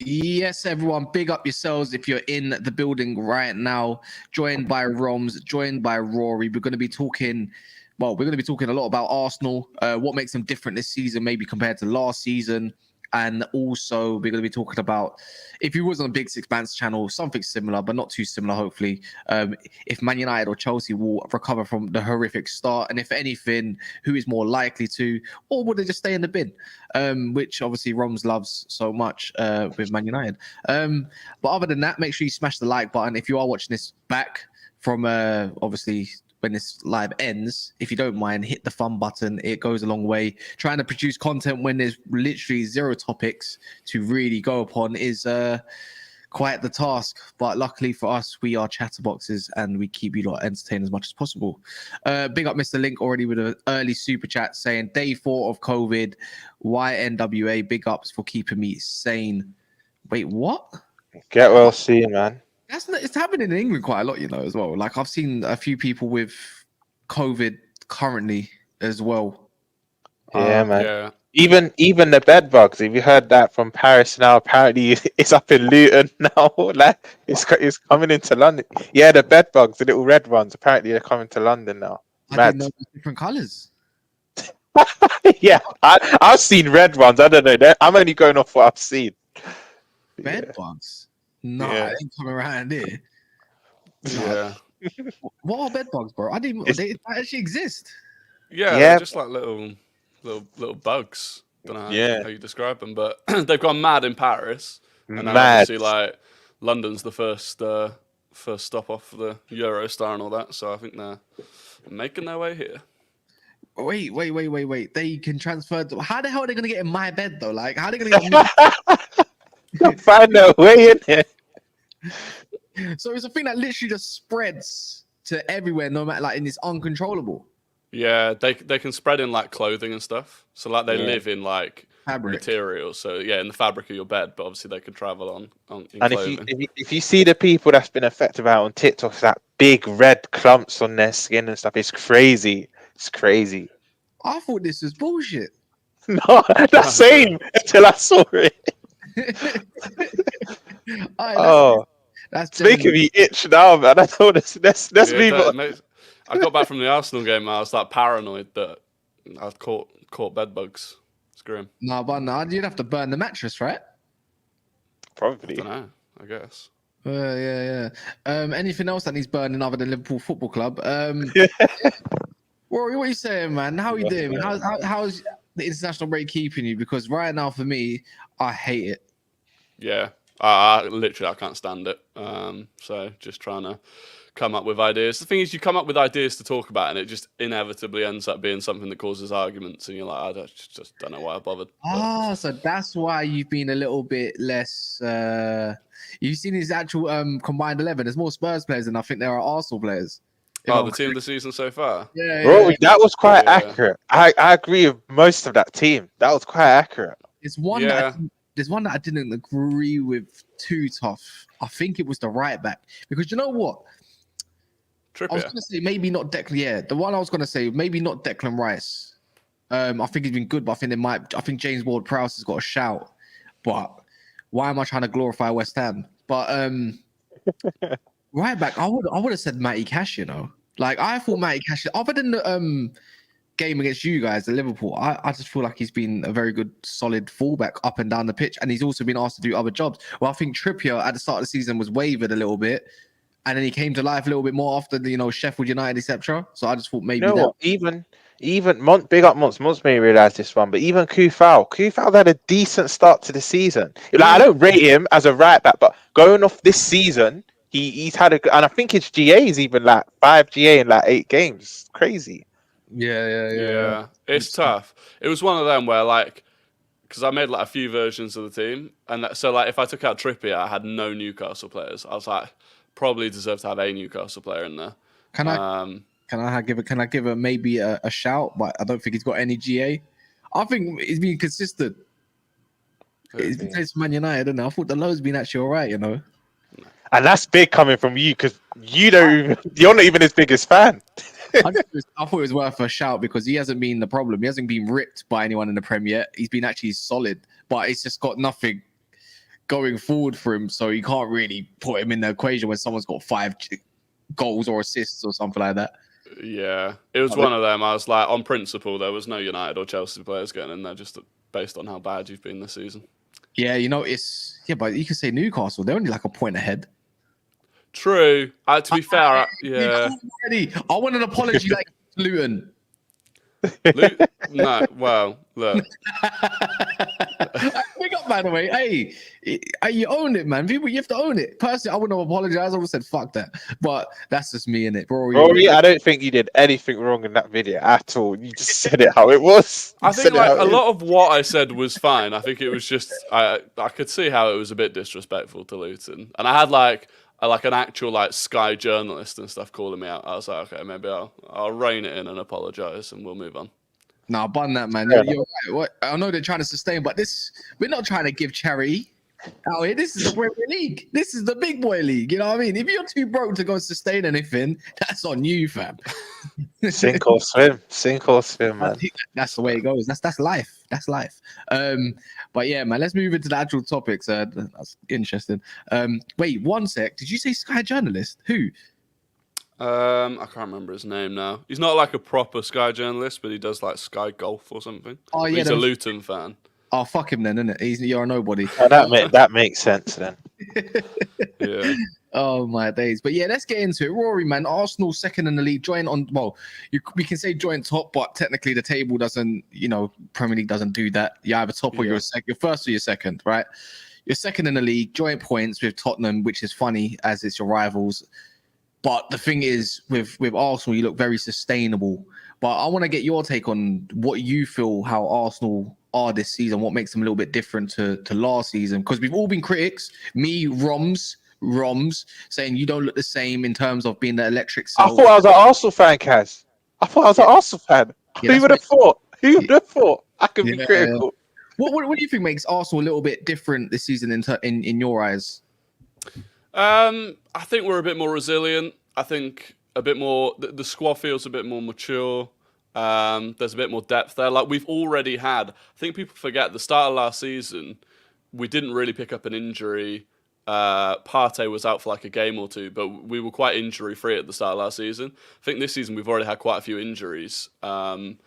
Yes, everyone, big up yourselves if you're in the building right now. Joined by Roms, joined by Rory. We're going to be talking a lot about Arsenal, what makes them different this season, maybe compared to last season. And also, we're going to be talking about, if you was on a Big Six Bands channel, something similar, but not too similar, hopefully. If Man United or Chelsea will recover from the horrific start. And if anything, who is more likely to, or would they just stay in the bin? Which obviously Roms loves so much with Man United. But other than that, make sure you smash the like button. If you are watching this back from obviously when this live ends, if you don't mind, hit the fun button. It goes a long way. Trying to produce content when there's literally zero topics to really go upon is quite the task. But luckily for us, we are chatterboxes and we keep you lot entertained as much as possible. Big up Mr. Link already with an early super chat saying day 4 of COVID, YNWA, big ups for keeping me sane. Wait, what? Get well soon, man. It's happening in England quite a lot, as well. Like I've seen a few people with COVID currently as well. Yeah, man. Yeah. Even the bed bugs. Have you heard that from Paris now? Apparently, it's up in Luton now. Like it's coming into London. Yeah, the bed bugs, the little red ones. Apparently, they're coming to London now. I didn't know different colours. Yeah, I've seen red ones. I don't know. I'm only going off what I've seen. Bed bugs. No, I ain't coming around here. Yeah. What are bed bugs, bro? They actually exist. Yeah, they're just like little bugs. Don't know how you describe them, but they've gone mad in Paris, and obviously like London's the first stop off the Eurostar and all that. So I think they're making their way here. Wait. They can transfer. How the hell are they gonna get in my bed though? Like, how are they gonna get? Find their way in here. So it's a thing that literally just spreads to everywhere, no matter and it's uncontrollable. Yeah, they can spread in like clothing and stuff. So like they live in like fabric materials. So yeah, in the fabric of your bed, but obviously they could travel on in and clothing. if you see the people that's been affected by it on TikTok, it's that big red clumps on their skin and stuff. It's crazy. It's crazy. I thought this was bullshit. No, that's same until I saw it. That's making me itch now, man. I told us let's move on. I got back from the Arsenal game and I was like paranoid that I'd caught bed bugs. It's grim. No, but you'd have to burn the mattress, right? Probably. I don't know, I guess. Yeah. Anything else that needs burning other than Liverpool Football Club? Rory, what are you saying, man? How are you doing? How's the international break keeping you? Because right now, for me, I hate it. Yeah, I can't stand it. So just trying to come up with ideas. The thing is, you come up with ideas to talk about, and it just inevitably ends up being something that causes arguments, and you're like, I just don't know why I bothered. So that's why you've been a little bit less. You've seen his actual combined 11. There's more Spurs players than I think there are Arsenal players. The team of the season so far. Yeah, Rory, that was quite accurate. I agree with most of that team. That was quite accurate. There's one that I didn't agree with too tough. I think it was the right back, because you know what? Trippier. I was going to say maybe not Declan. Yeah, the one I was going to say maybe not Declan Rice. I think he's been good, but I think James Ward-Prowse has got a shout. But why am I trying to glorify West Ham? But right back, I would have said Matty Cash. Like I thought Matty Cash, other than the game against you guys at Liverpool, I just feel like he's been a very good, solid fullback up and down the pitch, and he's also been asked to do other jobs. Well, I think Trippier at the start of the season was wavered a little bit, and then he came to life a little bit more after the Sheffield United, etc. So I just thought maybe even big up Monts may realize this one, but even Kufal had a decent start to the season. Like, I don't rate him as a right back, but going off this season, he's had and I think his GA is even like 5 GA in like 8 games. Crazy. Yeah. It's tough. It was one of them where because I made like a few versions of the team, and so like if I took out Trippier, I had no Newcastle players. I was like, probably deserve to have a Newcastle player in there. Can I Can I give a maybe a shout? But I don't think he's got any GA. I think he's been consistent. He's been for Man United, and I thought the low's been actually all right, you know. And that's big coming from you because you're not even his biggest fan. I thought it was worth a shout because he hasn't been the problem. He hasn't been ripped by anyone in the Prem yet. He's been actually solid, but it's just got nothing going forward for him. So you can't really put him in the equation when someone's got 5 goals or assists or something like that. Yeah, it was one of them. I was like, on principle, there was no United or Chelsea players getting in there just based on how bad you've been this season. Yeah, you know, but you can say Newcastle, they're only like a point ahead. True. To be fair, yeah. I want an apology like Luton. No, well, look. Big up, by the way. Hey, you own it, man. People, you have to own it. Personally, I wouldn't apologize. I would have said fuck that. But that's just me, innit? Rory, I don't think you did anything wrong in that video at all. You just said it how it was. I think like a lot of what I said was fine. I think it was just I could see how it was a bit disrespectful to Luton, and I had like an actual like Sky journalist and stuff calling me out. I was like, okay, maybe I'll rein it in and apologise, and we'll move on. Nah, bun that, man. Yeah. You're right. What? I know they're trying to sustain, but we're not trying to give charity out here. This is the Premier League. This is the big boy league. You know what I mean? If you're too broke to go and sustain anything, that's on you, fam. Sink or swim. Sink or swim, man. That's the way it goes. That's life. That's life. But yeah, man, let's move into the actual topics. That's interesting. Wait, one sec. Did you say Sky journalist? Who? I can't remember his name now. He's not like a proper Sky journalist, but he does like Sky Golf or something. Oh yeah, he's a Luton fan. Oh, fuck him then, innit? You're a nobody. Oh, that makes sense then. Yeah. Oh my days. But yeah, let's get into it. Rory, man, Arsenal second in the league, joint on. Well, we can say joint top, but technically the table doesn't. You know, Premier League doesn't do that. You're either top or you're first or you're second, right? You're second in the league, joint points with Tottenham, which is funny as it's your rivals. But the thing is, with Arsenal, you look very sustainable. But I want to get your take on what you feel how Arsenal are this season, what makes them a little bit different to last season. Because we've all been critics, me, Roms, saying you don't look the same in terms of being the electric cell. I thought I was an Arsenal fan, Kaz. I thought I was an Arsenal fan. Yeah, Who would have thought? Who would have thought? I could be critical. What do you think makes Arsenal a little bit different this season in your eyes? I think we're a bit more resilient. I think a bit more. The squad feels a bit more mature. There's a bit more depth there. Like we've already had. I think people forget the start of last season. We didn't really pick up an injury. Partey was out for like a game or two, but we were quite injury free at the start of last season. I think this season we've already had quite a few injuries. And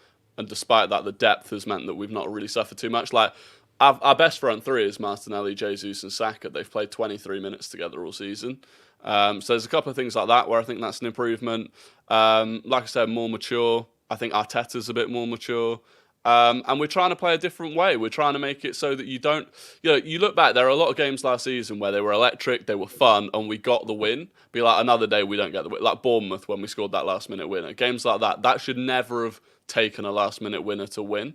despite that, the depth has meant that we've not really suffered too much. Like our best front three is Martinelli, Jesus, and Saka. They've played 23 minutes together all season. So there's a couple of things like that where I think that's an improvement. Like I said, more mature. I think Arteta's a bit more mature. And we're trying to play a different way. We're trying to make it so that you don't... You know, you look back, there are a lot of games last season where they were electric, they were fun, and we got the win. Be like, another day we don't get the win. Like Bournemouth when we scored that last-minute winner. Games like that, that should never have taken a last-minute winner to win.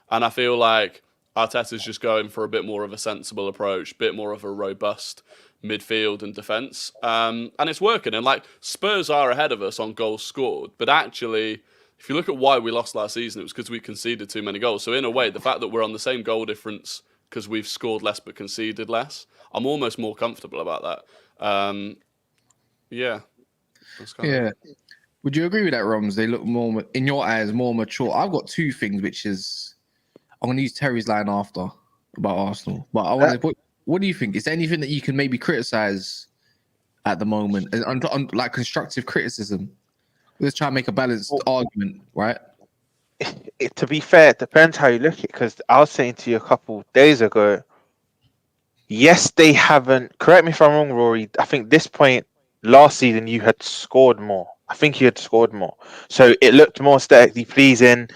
And I feel like Arteta's just going for a bit more of a sensible approach, a bit more of a robust midfield and defence. And it's working. And like Spurs are ahead of us on goals scored, but actually, if you look at why we lost last season, it was because we conceded too many goals. So in a way, the fact that we're on the same goal difference because we've scored less but conceded less, I'm almost more comfortable about that. Yeah. Yeah. Would you agree with that, Roms? They look more, in your eyes, more mature. I've got two things, which is, I'm going to use Terry's line after about Arsenal. But I want to, what do you think? Is there anything that you can maybe criticise at the moment? On like constructive criticism? Let's try and make a balanced argument, right? To be fair, it depends how you look at it. Because I was saying to you a couple of days ago, yes, they haven't. Correct me if I'm wrong, Rory. I think this point last season you had scored more. I think you had scored more, so it looked more aesthetically pleasing.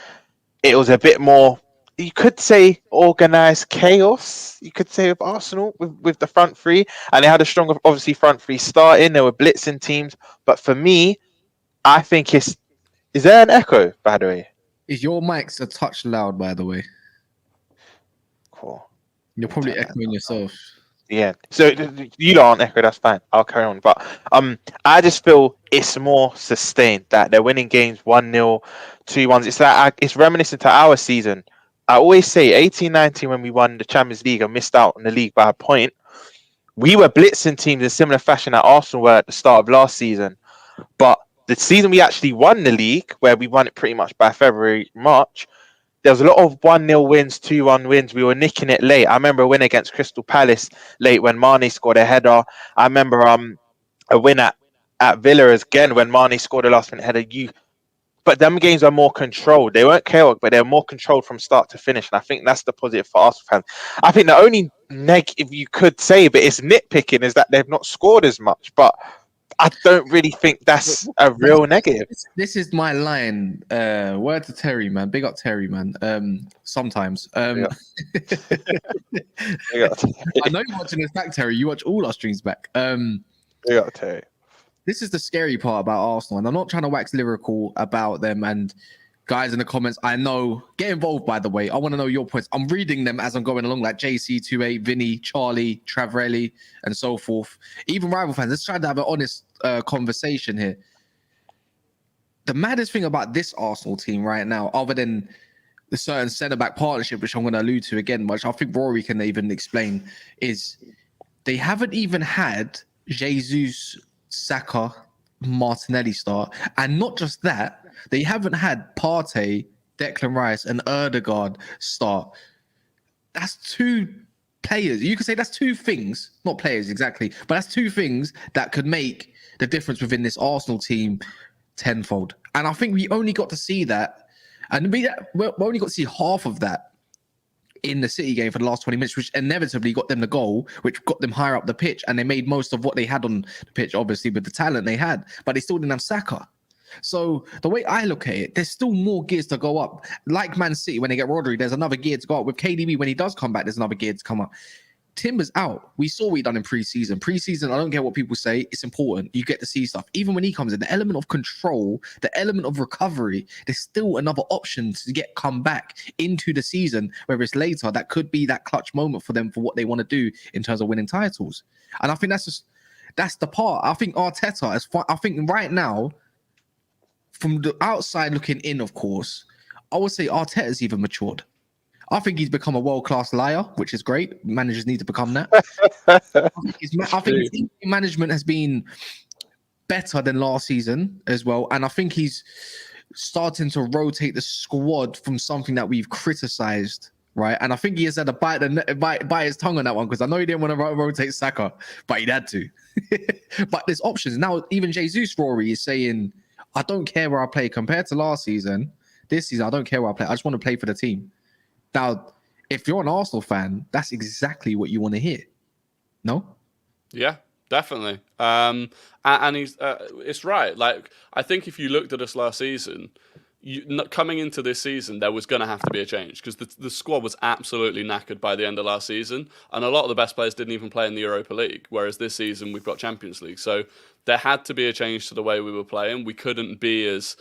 It was a bit more. You could say organised chaos. You could say with Arsenal with the front three, and they had a stronger, obviously front three starting. There were blitzing teams, but for me, I think it's. Is there an echo, by the way? Is your mic's a touch loud, by the way? Cool. You're probably echoing yourself. Yeah. So you don't echo, that's fine. I'll carry on. But I just feel it's more sustained that they're winning games 1-0, 2-1. It's like it's reminiscent to our season. I always say 18-19 when we won the Champions League and missed out on the league by a point. We were blitzing teams in similar fashion that Arsenal were at the start of last season. But the season we actually won the league, where we won it pretty much by February, March, there was a lot of 1-0 wins, 2-1 wins. We were nicking it late. I remember a win against Crystal Palace late when Mane scored a header. I remember a win at Villa again when Mane scored a last minute header. But them games are more controlled. They weren't chaotic, but they're more controlled from start to finish. And I think that's the positive for Arsenal fans. I think the only negative you could say, but it's nitpicking, is that they've not scored as much. But I don't really think that's a real negative. This is my line. Word to Terry, man. Big up Terry, man. Sometimes. I know you're watching this back, Terry. You watch all our streams back. Big up Terry. This is the scary part about Arsenal, and I'm not trying to wax lyrical about them. And guys in the comments, I know, get involved, by the way. I want to know your points. I'm reading them as I'm going along, like JC28, Vinny, Charlie, Travrelli, and so forth. Even rival fans, let's try to have an honest conversation here. The maddest thing about this Arsenal team right now, other than the certain centre-back partnership, which I'm going to allude to again, which I think Rory can even explain, is they haven't even had Jesus, Saka, Martinelli start. And not just that, they haven't had Partey, Declan Rice, and Erdegaard start. That's two players. You could say that's two things, not players exactly, but that's two things that could make the difference within this Arsenal team tenfold. And I think we only got to see that, and we only got to see half of that in the City game for the last 20 minutes, which inevitably got them the goal, which got them higher up the pitch, and they made most of what they had on the pitch, obviously, with the talent they had, but they still didn't have Saka. So the way I look at it, there's still more gears to go up. Like Man City, when they get Rodri, there's another gear to go up. With KDB, when he does come back, there's another gear to come up. Timber's out. We saw what he done in preseason. Preseason, I don't care what people say. It's important. You get to see stuff. Even when he comes in, the element of control, the element of recovery, there's still another option to come back into the season, whether it's later. That could be that clutch moment for them for what they want to do in terms of winning titles. And I think that's the part. I think Arteta is fine. I think right now, from the outside looking in, of course, I would say Arteta's even matured. I think he's become a world-class liar, which is great. Managers need to become that. I think his management has been better than last season as well. And I think he's starting to rotate the squad from something that we've criticized, right? And I think he has had to bite his tongue on that one, because I know he didn't want to rotate Saka, but he had to. But there's options. Now, even Jesus Rory is saying, I don't care where I play compared to last season. This season, I don't care where I play. I just want to play for the team. Now, if you're an Arsenal fan, that's exactly what you want to hear. No? Yeah, definitely. And he's it's right. Like, I think if you looked at us last season, coming into this season, there was going to have to be a change, because the squad was absolutely knackered by the end of last season, and a lot of the best players didn't even play in the Europa League, whereas this season we've got Champions League. So there had to be a change to the way we were playing. We couldn't be as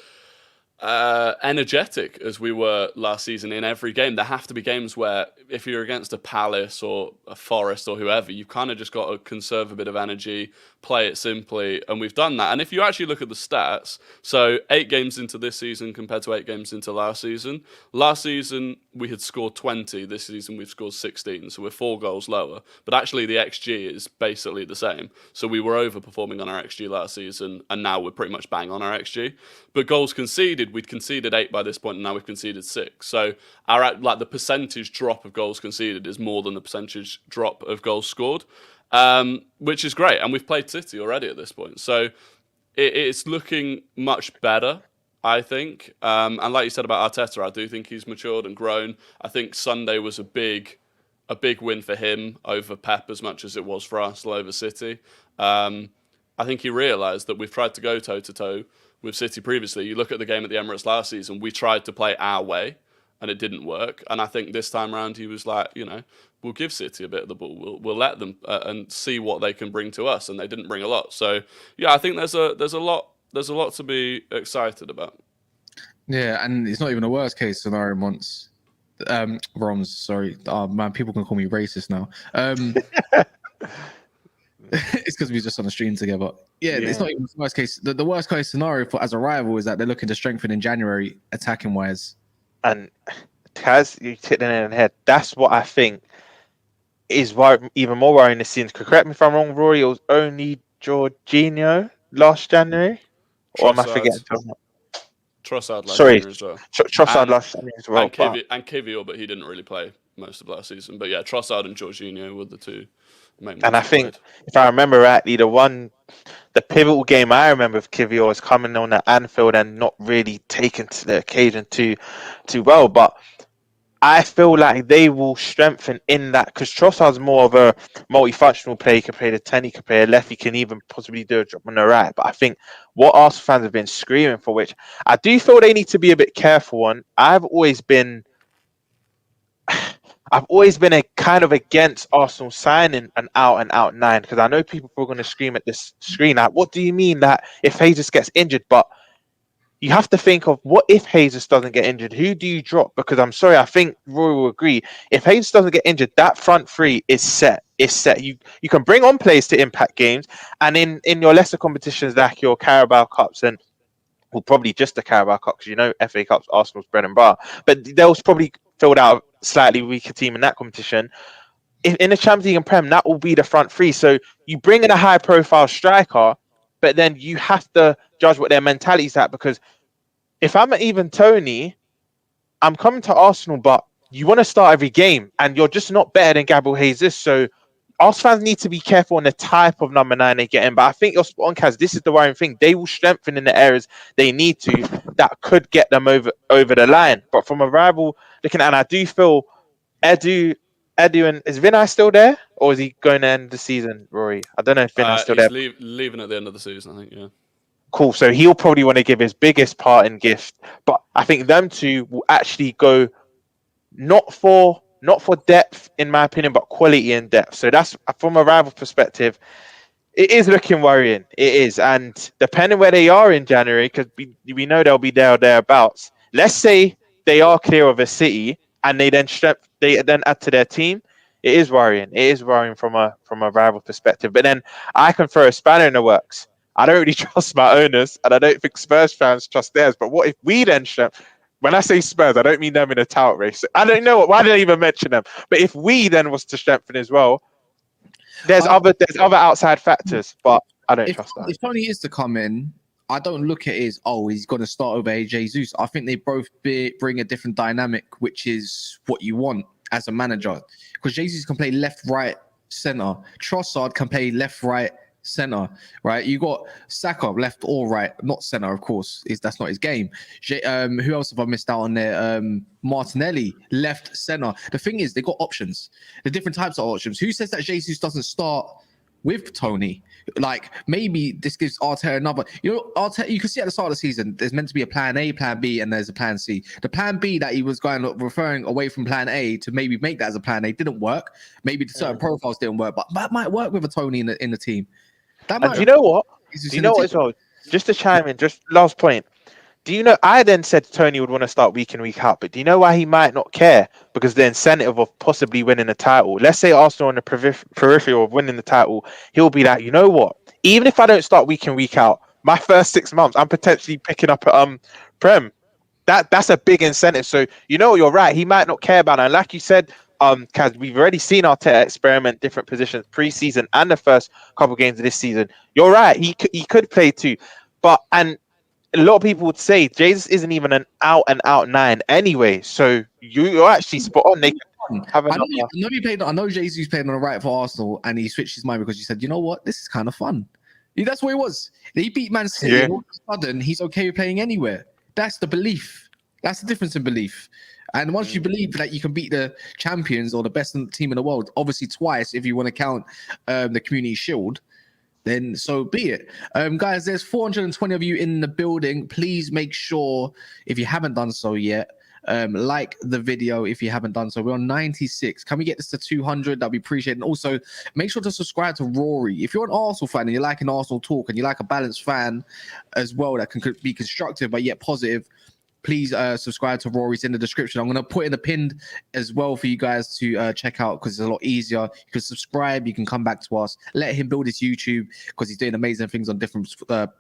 energetic as we were last season in every game. There have to be games where, if you're against a Palace or a Forest or whoever, you've kind of just got to conserve a bit of energy, play it simply, and we've done that. And if you actually look at the stats, so 8 games into this season compared to 8 games into last season we had scored 20, this season we've scored 16, so we're 4 goals lower, but actually the XG is basically the same. So we were overperforming on our XG last season, and now we're pretty much bang on our XG. But goals conceded, we'd conceded 8 by this point, and now we've conceded 6. So the percentage drop of goals conceded is more than the percentage drop of goals scored, which is great. And we've played City already at this point, so it's looking much better, I think. And like you said about Arteta, I do think he's matured and grown. I think Sunday was a big win for him over Pep, as much as it was for Arsenal over City. I think he realised that we've tried to go toe-to-toe with City previously. You look at the game at the Emirates last season, we tried to play our way, and it didn't work. And I think this time around he was like, we'll give City a bit of the ball. We'll let them and see what they can bring to us. And they didn't bring a lot. So yeah, I think there's a lot to be excited about. Yeah, and it's not even a worst case scenario. Roms, sorry. Oh man, people can call me racist now. It's because we were just on the stream together. Yeah, it's not even the worst case. The worst case scenario for as a rival is that they're looking to strengthen in January, attacking wise. And Kaz, you hit the nail on the head. That's what I think is why even more worrying this season. Correct me if I'm wrong, Rory. It was only Jorginho last January, or am I forgetting? Trossard last Sorry, January as well. Trossard last January as well. And Kivior, but he didn't really play most of last season. But yeah, Trossard and Jorginho were the two main ones. And I think, if I remember rightly, the pivotal game I remember of Kivior was coming on at Anfield and not really taken to the occasion too well. But I feel like they will strengthen in that because Trossard's more of a multifunctional player. He can play the 10, he can play a left, he can even possibly do a drop on the right. But I think what Arsenal fans have been screaming for, which I do feel they need to be a bit careful on. I've always been a kind of against Arsenal signing an out-and-out 9 because I know people are going to scream at this screen. Like, what do you mean that if Jesus gets injured? But you have to think of what if Jesus doesn't get injured? Who do you drop? Because I'm sorry, I think Roy will agree. If Jesus doesn't get injured, that front three is set. It's set. You can bring on players to impact games, and in your lesser competitions like your Carabao Cups and well, probably just the Carabao Cup because FA Cups, Arsenal's bread and butter. But they'll probably filled out a slightly weaker team in that competition. In the Champions League and Prem, that will be the front three. So you bring in a high-profile striker, but then you have to judge what their mentality is at because if I'm even Tony, I'm coming to Arsenal, but you want to start every game and you're just not better than Gabriel Jesus. So Arsenal fans need to be careful on the type of number 9 they get in. But I think you're spot on, Kaz. This is the worrying thing. They will strengthen in the areas they need to that could get them over the line. But from a rival looking at, and I do feel Edu and is Vinay still there? Or is he going to end the season, Rory? I don't know if Vinay's still there. Leaving at the end of the season, I think, yeah. Cool. So he'll probably want to give his biggest parting gift. But I think them two will actually go not for depth, in my opinion, but quality and depth. So that's from a rival perspective. It is looking worrying. It is. And depending where they are in January, because we know they'll be there or thereabouts. Let's say they are clear of a City and they then add to their team. It is worrying. It is worrying from a rival perspective. But then I can throw a spanner in the works. I don't really trust my owners, and I don't think Spurs fans trust theirs. But what if we then strengthen? When I say Spurs, I don't mean them in a tout race. I don't know why did I even mention them. But if we then was to strengthen as well, there's other outside factors, but I don't trust that. If Tony is to come in, I don't look at it as he's going to start over Jesus. I think they both bring a different dynamic, which is what you want as a manager. Because Jesus can play left, right, center. Trossard can play left, right, center, right? You got Saka left or right, not center, of course. That's not his game. Who else have I missed out on there? Martinelli left, center. The thing is, they got options. The different types of options. Who says that Jesus doesn't start with Tony? Like maybe this gives Arteta another. Arteta. You can see at the start of the season, there's meant to be a plan A, plan B, and there's a plan C. The plan B that he was referring away from plan A to maybe make that as a plan A didn't work. Maybe the certain profiles didn't work, but that might work with a Tony in the team. And do you know what? Do you know what as well? Just to chime in, just last point. Do you know, I then said Tony would want to start week in, week out, but do you know why he might not care? Because the incentive of possibly winning the title. Let's say Arsenal on the periphery of winning the title, he'll be like, you know what? Even if I don't start week in, week out, my first 6 months, I'm potentially picking up at Prem. That's a big incentive. So, you're right. He might not care about it. And like you said, Kaz, we've already seen Arteta experiment different positions pre-season and the first couple of games of this season. You're right. He could play too. And a lot of people would say Jesus isn't even an out-and-out 9 anyway. So you're actually spot on. They can have I know Jesus played on the right for Arsenal, and he switched his mind because he said, you know what? This is kind of fun. That's what it was. He beat Man City, and all of a sudden, he's okay with playing anywhere. That's the belief. That's the difference in belief. And once you believe that you can beat the champions or the best team in the world, obviously twice if you want to count the Community Shield, then so be it. Guys, there's 420 of you in the building. Please make sure, if you haven't done so yet, like the video if you haven't done so. We're on 96. Can we get this to 200? That'd be appreciated. And also, make sure to subscribe to Rory. If you're an Arsenal fan and you like an Arsenal talk and you like a balanced fan as well that can be constructive but yet positive, please subscribe to Rory's in the description. I'm going to put in a pinned as well for you guys to check out because it's a lot easier. You can subscribe, you can come back to us, let him build his YouTube because he's doing amazing things on different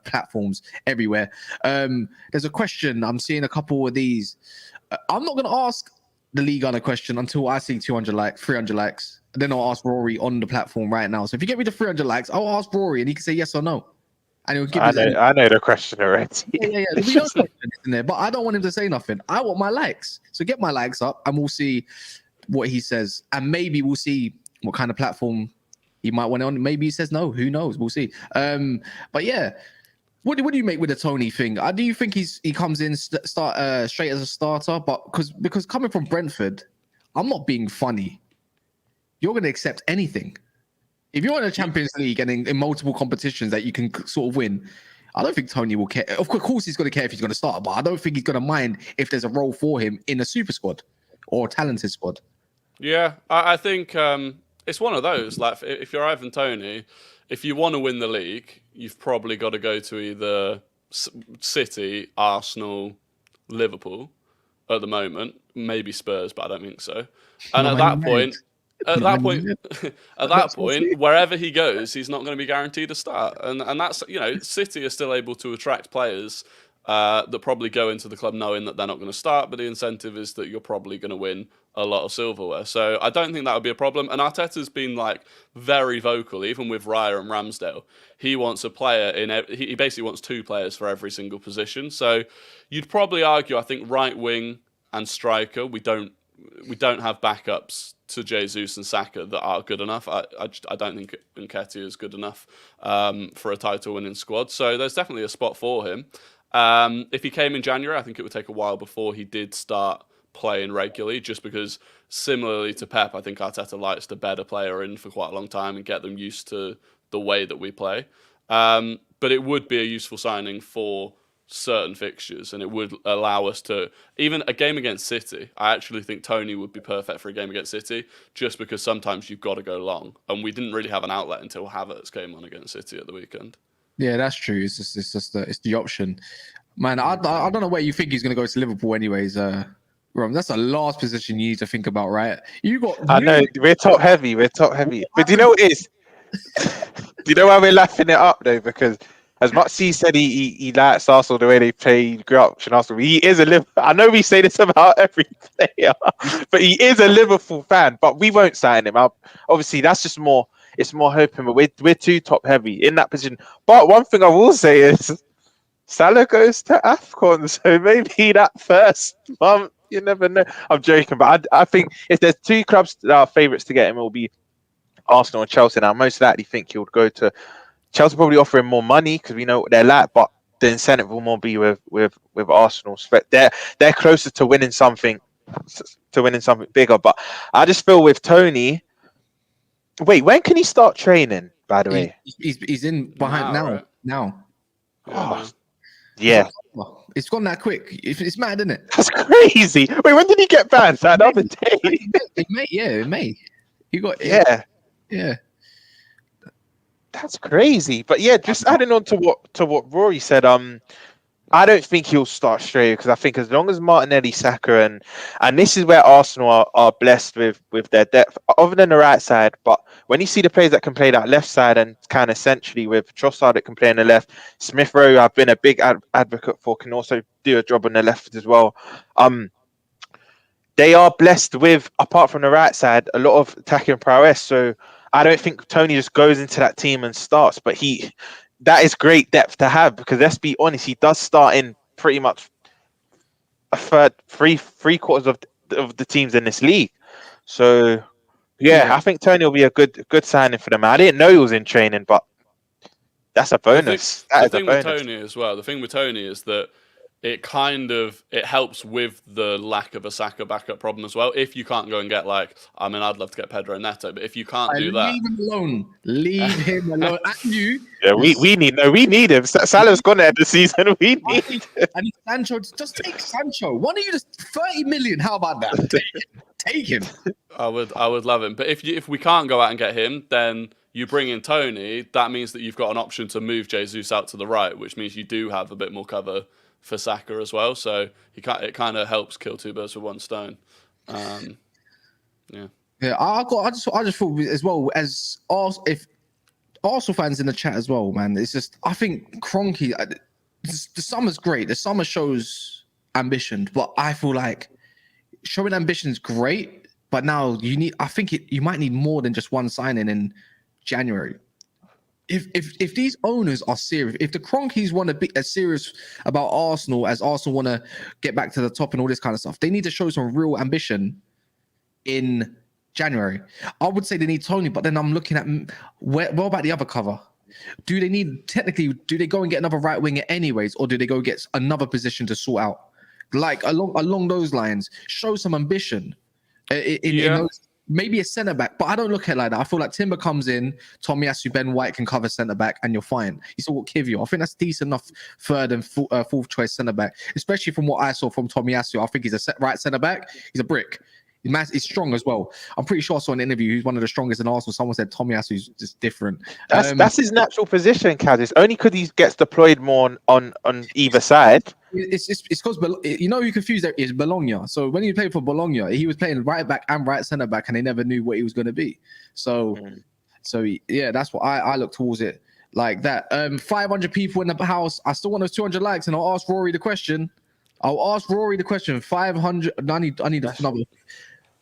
platforms everywhere. There's a question. I'm seeing a couple of these. I'm not going to ask the league on a question until I see 200 likes, 300 likes. Then I'll ask Rory on the platform right now. So if you get me to 300 likes, I'll ask Rory and he can say yes or no. And he'll give I know the question already. Yeah. We know the question in there, but I don't want him to say nothing. I want my likes. So get my likes up and we'll see what he says. And maybe we'll see what kind of platform he might want on. Maybe he says no. Who knows? We'll see. But yeah, what do you make with the Tony thing? Do you think he comes in start straight as a starter? But because coming from Brentford, I'm not being funny. You're going to accept anything. If you're in a Champions League and in multiple competitions that you can sort of win, I don't think Tony will care. Of course, he's going to care if he's going to start, but I don't think he's going to mind if there's a role for him in a super squad or a talented squad. Yeah, I think it's one of those. Like, if you're Ivan Toney, if you want to win the league, you've probably got to go to either City, Arsenal, Liverpool at the moment, maybe Spurs, but I don't think so. And at that point, wherever he goes, he's not going to be guaranteed a start, and that's, City are still able to attract players that probably go into the club knowing that they're not going to start, but the incentive is that you're probably going to win a lot of silverware. So I don't think that would be a problem. And Arteta's been very vocal, even with Raya and Ramsdale. He wants a player he basically wants 2 players for every single position. So you'd probably argue, I think, right wing and striker, we don't have backups to Jesus and Saka that are good enough. I don't think Nketiah is good enough for a title-winning squad. So there's definitely a spot for him. If he came in January, I think it would take a while before he did start playing regularly, just because, similarly to Pep, I think Arteta likes to bed a player in for quite a long time and get them used to the way that we play. But it would be a useful signing for certain fixtures, and it would allow us to, even a game against City, I actually think Tony would be perfect for a game against City, just because sometimes you've got to go long, and we didn't really have an outlet until Havertz came on against City at the weekend. Yeah, that's true. It's just the option, man. I don't know where you think he's going to go to Liverpool, anyways. Rom, that's the last position you need to think about, right? I know we're top heavy, but do you know what it is? Do you know why we're laughing it up though? Because as much as he said he likes Arsenal the way they play, he grew up in Arsenal. He is a Liverpool. I know we say this about every player, but he is a Liverpool fan. But we won't sign him. Obviously, that's just more. It's more hoping, but we're too top heavy in that position. But one thing I will say is, Salah goes to AFCON, so maybe that first month, you never know. I'm joking, but I think if there's 2 clubs that are favourites to get him, it will be Arsenal and Chelsea. Now, I most likely think he would go to Chelsea, probably offering more money because we know what they're like, but the incentive will more be with Arsenal. But they're closer to winning something bigger. But I just feel with Tony. Wait, when can he start training? By the way, he's in behind now. Right? Now. Oh, yeah. It's gone that quick. It's mad, isn't it? That's crazy. Wait, when did he get banned? That other day. In May. He got yeah. That's crazy. But yeah, just adding on to what Rory said, I don't think he'll start straight because I think as long as Martinelli, Saka, and this is where Arsenal are blessed with their depth, other than the right side. But when you see the players that can play that left side and kind of essentially with Trossard that can play on the left, Smith Rowe, I've been a big advocate for, can also do a job on the left as well. They are blessed with, apart from the right side, a lot of attacking prowess. So I don't think Tony just goes into that team and starts, but that is great depth to have because let's be honest, he does start in pretty much a third, three quarters of the teams in this league. So yeah, I think Tony will be a good signing for them. I didn't know he was in training, but that's a bonus. The thing with Tony as well. The thing with Tony is that it helps with the lack of a Saka backup problem as well. If you can't go and get I'd love to get Pedro Neto, but if you can't do that, leave him alone. Leave him alone. And you, yeah, we need him. Salah's gone at the season. We need him. And Sancho, just take Sancho. Why don't you just 30 million? How about that? Take him. I would love him, but if we can't go out and get him, then you bring in Tony, that means that you've got an option to move Jesus out to the right, which means you do have a bit more cover for Saka as well. So it kind of helps kill two birds with one stone. Yeah. I just thought as well as if Arsenal fans in the chat as well, man. It's just I think Kroenke. The summer's great. The summer shows ambition, but I feel like showing ambition is great. But now you might need more than just one signing in January. If these owners are serious, if the Kroenkes want to be as serious about Arsenal as Arsenal want to get back to the top and all this kind of stuff, they need to show some real ambition in January. I would say they need Tony, but then I'm looking at what about the other cover? Do they go and get another right winger anyways, or do they go get another position to sort out? Like along those lines, show some ambition. In those, maybe a centre back, but I don't look at it like that. I feel like Timber comes in, Tomiyasu, Ben White can cover centre back, and you're fine. You still got Kivio. I think that's decent enough third and fourth choice centre back, especially from what I saw from Tomiyasu. I think he's a right centre back. He's a brick. He's strong as well. I'm pretty sure I saw an interview. He's one of the strongest in Arsenal. Someone said Tomiyasu's just different. That's his natural position, Kaz. It's only because he gets deployed more on either side. It's because who confused that is Bologna. So when he played for Bologna, he was playing right back and right centre back, and they never knew what he was going to be. So yeah, that's what I look towards it like that. 500 people in the house. I still want those 200 likes, and I'll ask Rory the question. 500. I need another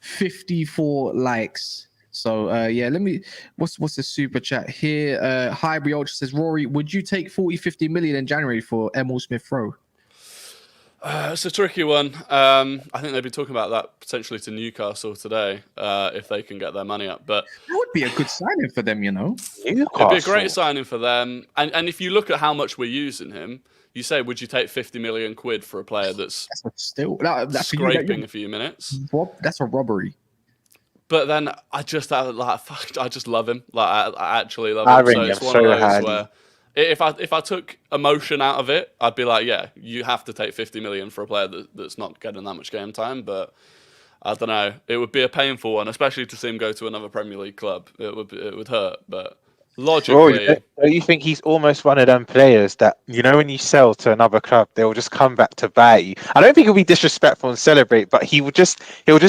54 likes. So let me. What's the super chat here? Hybrid Ultra says, Rory, would you take 40-50 million in January for Emil Smith Rowe? It's a tricky one. I think they've been talking about that potentially to Newcastle today, if they can get their money up. But that would be a good signing for them, It'd be a great signing for them. And if you look at how much we're using him, you say, would you take 50 million quid for a player that's scraping a few minutes? That's a robbery. But then I just love him. Like I actually love him. So it's one of those where if I took emotion out of it, I'd be like, yeah, you have to take 50 million for a player that's not getting that much game time. But I don't know. It would be a painful one, especially to see him go to another Premier League club. It would hurt, but logically, don't you think he's almost one of them players that, when you sell to another club, they'll just come back to buy you? I don't think he'll be disrespectful and celebrate, but he'll just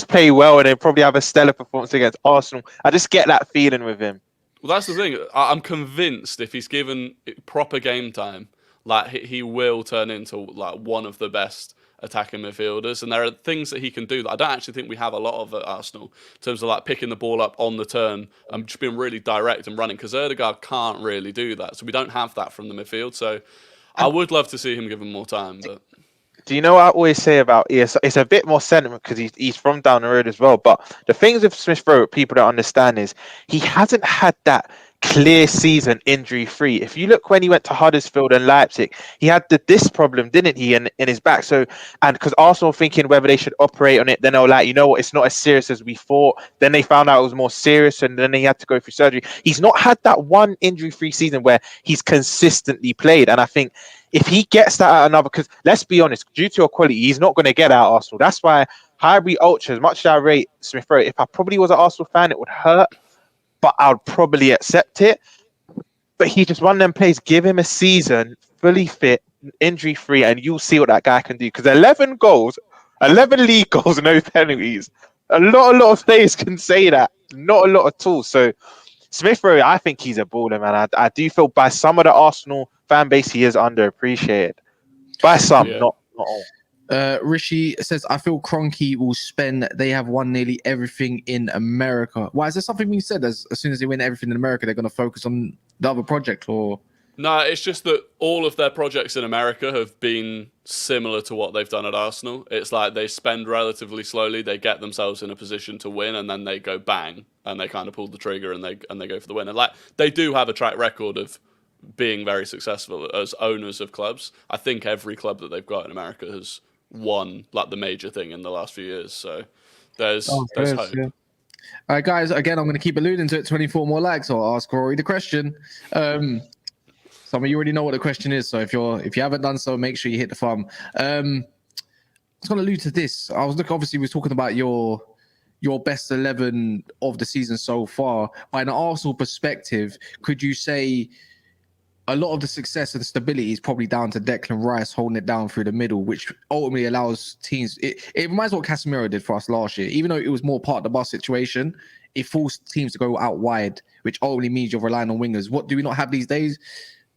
play well and then probably have a stellar performance against Arsenal. I just get that feeling with him. Well, that's the thing. I'm convinced if he's given proper game time, like he will turn into like one of the best attacking midfielders. And there are things that he can do that I don't actually think we have a lot of at Arsenal in terms of like picking the ball up on the turn and just being really direct and running, because Ødegaard can't really do that. So we don't have that from the midfield. So I would love to see him given more time. But do you know what I always say about ESR? It's a bit more sentiment because he's from down the road as well. But the things with Smith Rowe people don't understand is he hasn't had that clear season injury free. If you look when he went to Huddersfield and Leipzig, he had this problem, didn't he, in his back? So, and because Arsenal thinking whether they should operate on it, then they were like, you know what, it's not as serious as we thought. Then they found out it was more serious, and then he had to go through surgery. He's not had that one injury free season where he's consistently played, and I think if he gets that at another, because let's be honest, due to your quality, he's not going to get out Arsenal. That's why Hybrid Ultra, as much as I rate Smith Rowe, if I probably was an Arsenal fan, it would hurt, but I would probably accept it. But he's just one of them players. Give him a season, fully fit, injury free, and you'll see what that guy can do. Because 11 goals, 11 league goals, no penalties. A lot of players can say that. Not a lot at all. So Smith Rowe, I think he's a baller, man. I do feel by some of the Arsenal fan base, he is underappreciated. By some, not all. Rishi says, I feel Kroenke will spend. They have won nearly everything in America. Why is there something being said as soon as they win everything in America, they're going to focus on the other project? Or no, it's just that all of their projects in America have been similar to what they've done at Arsenal. It's like they spend relatively slowly, they get themselves in a position to win, and then they go bang and they kind of pull the trigger and they go for the win. And like they do have a track record of being very successful as owners of clubs. I think every club that they've got in America has won like the major thing in the last few years, so there's hope. Yeah. All right, guys, again, I'm going to keep alluding to it. 24 more likes, or ask Rory the question. Some of you already know what the question is, so if you haven't done so, make sure you hit the thumb. I was going to allude to this. Obviously we were talking about your your best 11 of the season so far. By an Arsenal perspective, could you say a lot of the success and stability is probably down to Declan Rice holding it down through the middle, which ultimately allows teams. It reminds what Casemiro did for us last year. Even though it was more part of the bus situation, it forced teams to go out wide, which ultimately means you're relying on wingers. What do we not have these days?